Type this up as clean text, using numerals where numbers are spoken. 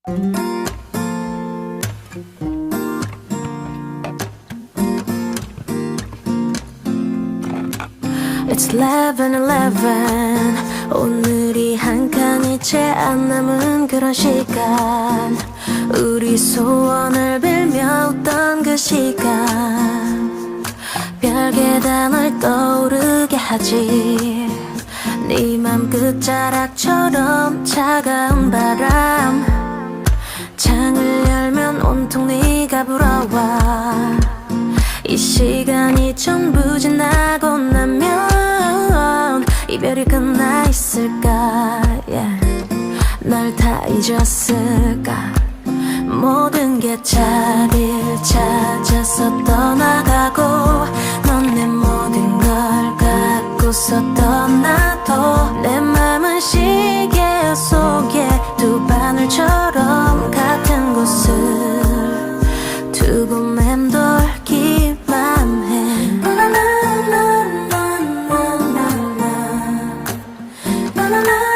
It's 11:11 오늘이 한 칸이 채 안 남은 그런 시간 우리 소원을 빌며 웃던 그 시간 별게 다 널 떠오르게 하지 네 맘 끝자락처럼 차가운 바람 창을 열면 온통 네가 불어와 이 시간이 전부 지나고 나면 이별이 끝나 있을까 yeah. 널 다 잊었을까 모든 게 자리를 찾아서 떠나가고 넌 내 모든 걸 갖고서 떠나도 내 맘은 시계 속에 두 바늘처럼 같은 곳을 두고 맴돌기만 해 나나나나나나나나나나나